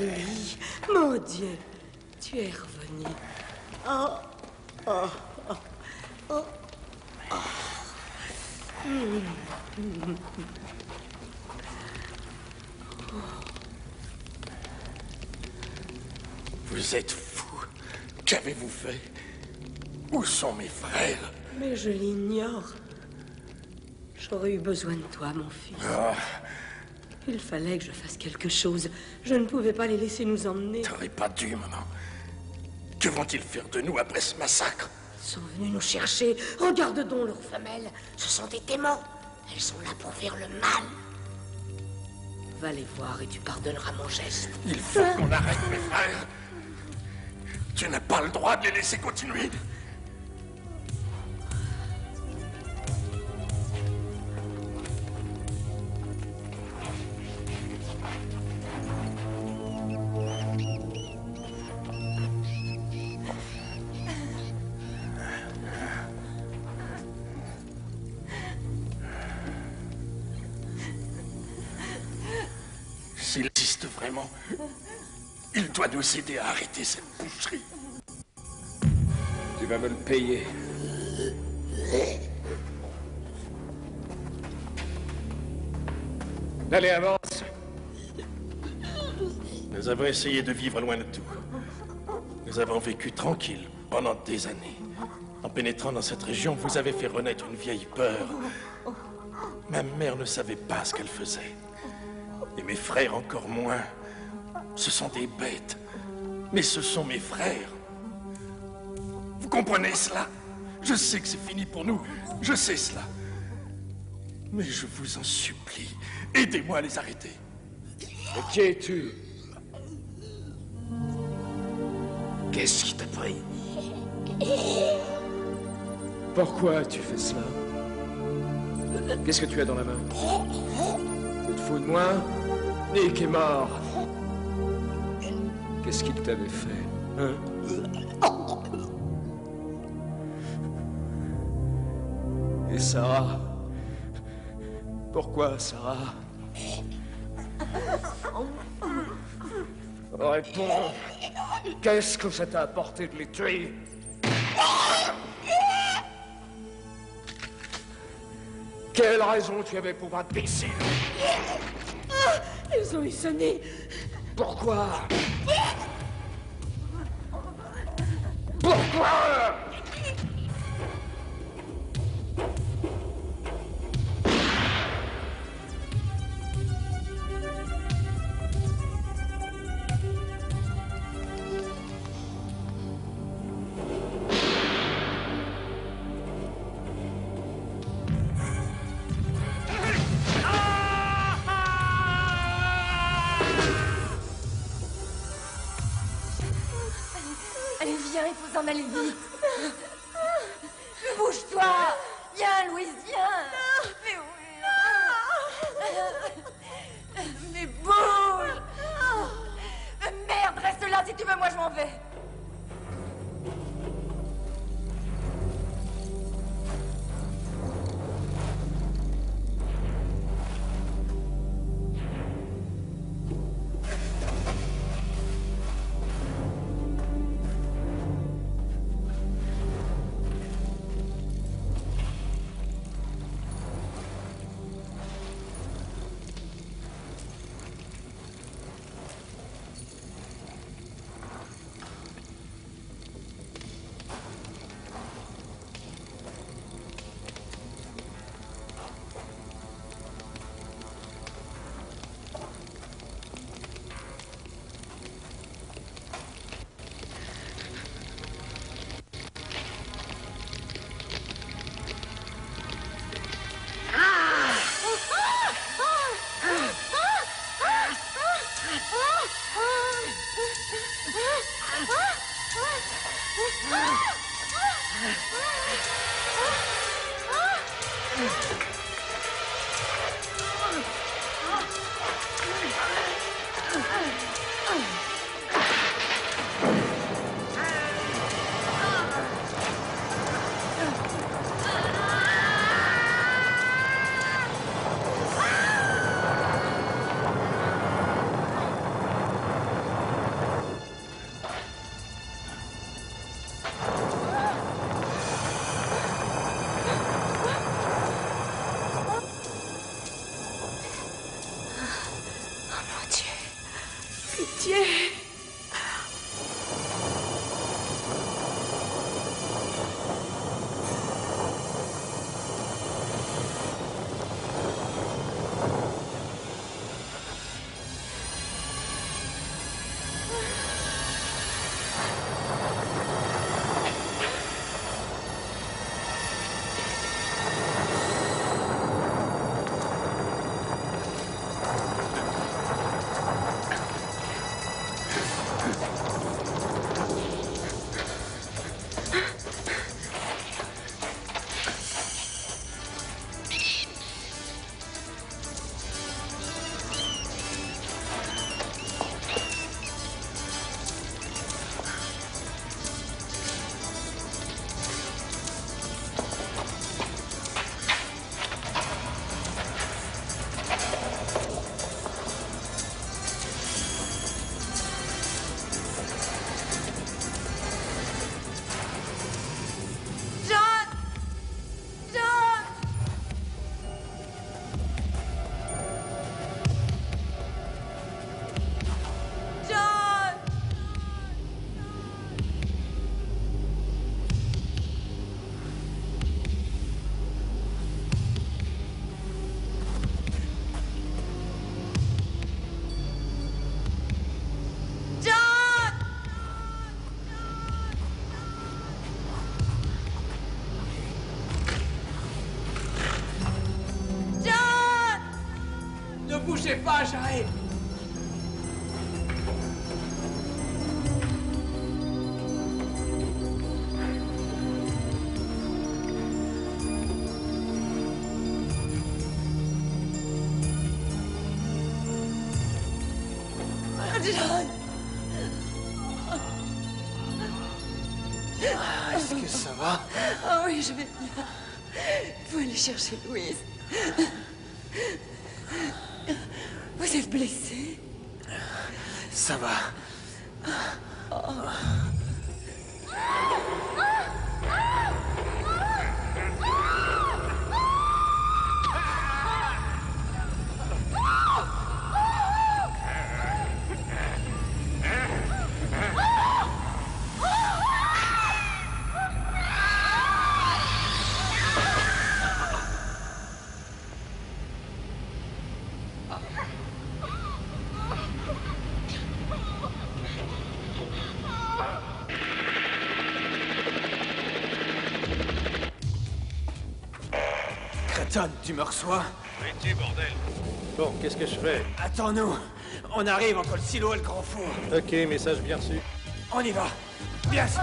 Oui, mon Dieu, tu es revenu. Oh, oh, oh, oh, oh. Vous êtes fou. Qu'avez-vous fait? Où sont mes frères? Mais je l'ignore. J'aurais eu besoin de toi, mon fils. Ah. Il fallait que je fasse quelque chose. Je ne pouvais pas les laisser nous emmener. T'aurais pas dû, maman. Que vont-ils faire de nous après ce massacre? Ils sont venus nous chercher. Regarde donc leurs femelles. Ce sont des démons. Elles sont là pour faire le mal. Va les voir et tu pardonneras mon geste. Il faut qu'on arrête mes frères. Tu n'as pas le droit de les laisser continuer. S'il existe vraiment, il doit nous aider à arrêter cette boucherie. Tu vas me le payer. Allez, avance. Nous avons essayé de vivre loin de tout. Nous avons vécu tranquille pendant des années. En pénétrant dans cette région, vous avez fait renaître une vieille peur. Ma mère ne savait pas ce qu'elle faisait. Et mes frères encore moins. Ce sont des bêtes. Mais ce sont mes frères. Vous comprenez cela? Je sais que c'est fini pour nous. Je sais cela. Mais je vous en supplie, aidez-moi à les arrêter. Mais qui es-tu? Qu'est-ce qui t'a pris? Pourquoi tu fais cela? Qu'est-ce que tu as dans la main? Tu te fous de moi? Nick est mort. Qu'est-ce qu'il t'avait fait, hein? Et Sarah? Pourquoi, Sarah? Réponds. Qu'est-ce que ça t'a apporté de les tuer? Quelle raison tu avais pour imbécile? Ils ont sonné. Pourquoi? Pourquoi? Allez, viens, il faut s'en aller vite. Bouge-toi. Viens, Louise, viens. Mais oui. Mais bouge. Merde, reste là si tu veux, moi je m'en vais. bougez pas, j'arrive. John! Est-ce que ça va? Oh oui, je vais bien. Il faut aller chercher Louise. Vous êtes blessé? Ça va. Créton, tu me reçois? Où es-tu, bordel? Bon, qu'est-ce que je fais? Attends-nous. On arrive entre le silo et le grand four. Ok, message bien reçu. On y va. Bien sûr.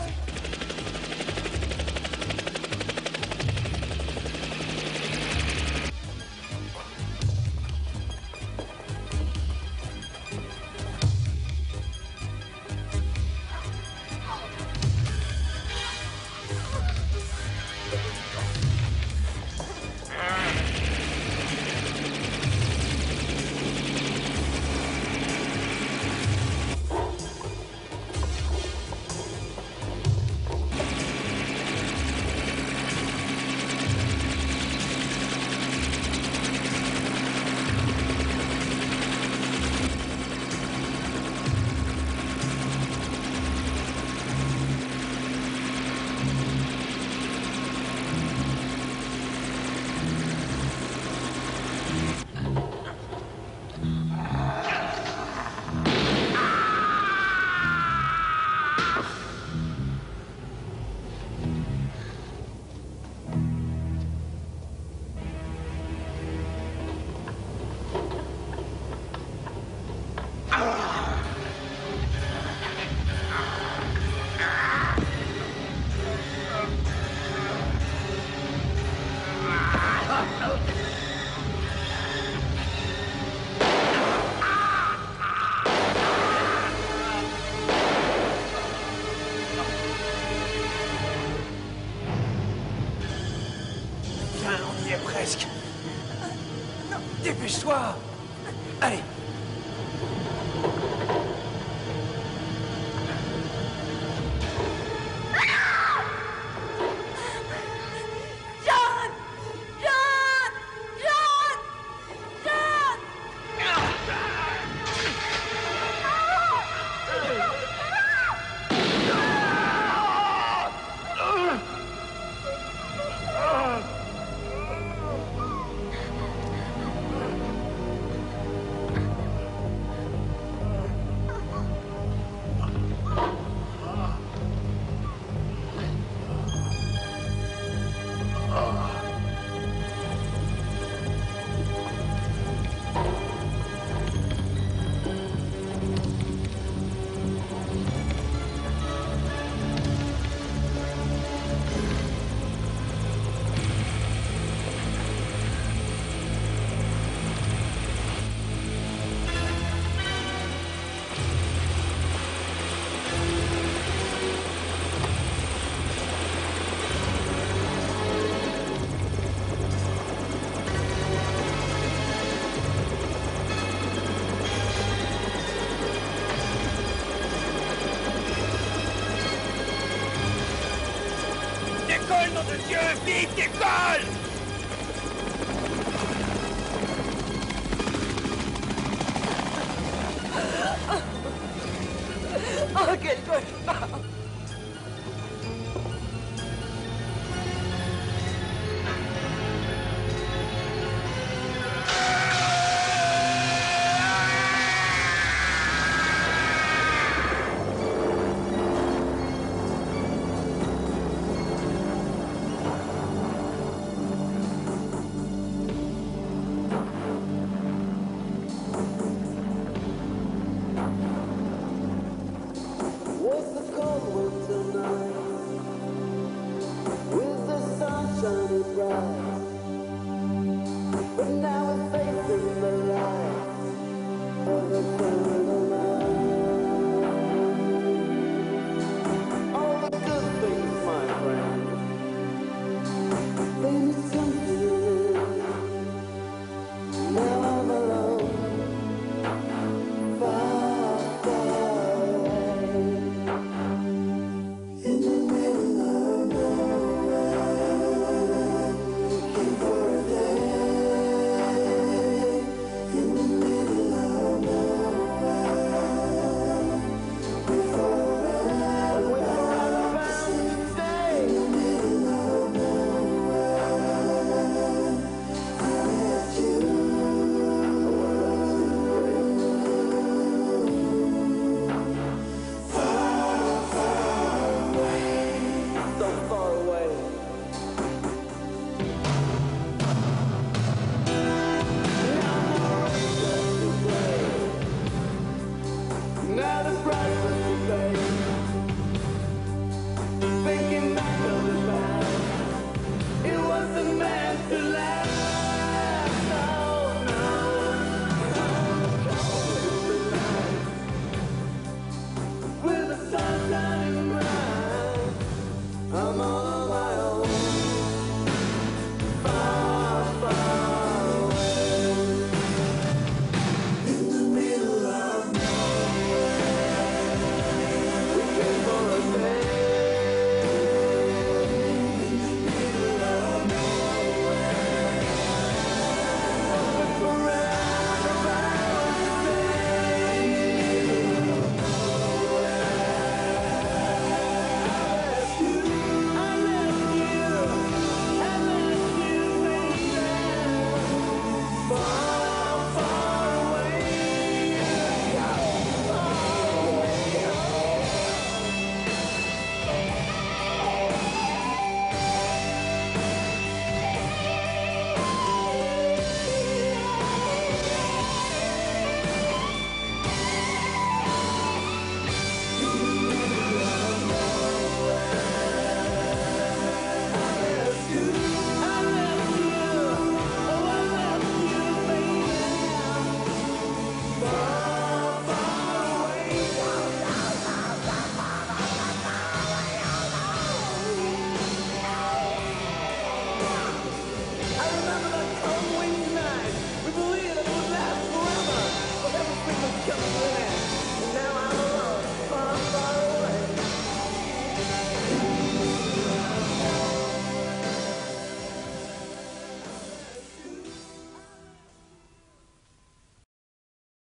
On y est presque. Non, dépêche-toi. Allez. John! John! John! John! Décolle, nom de Dieu! Vite, décolle! Oh, quel cauchemar!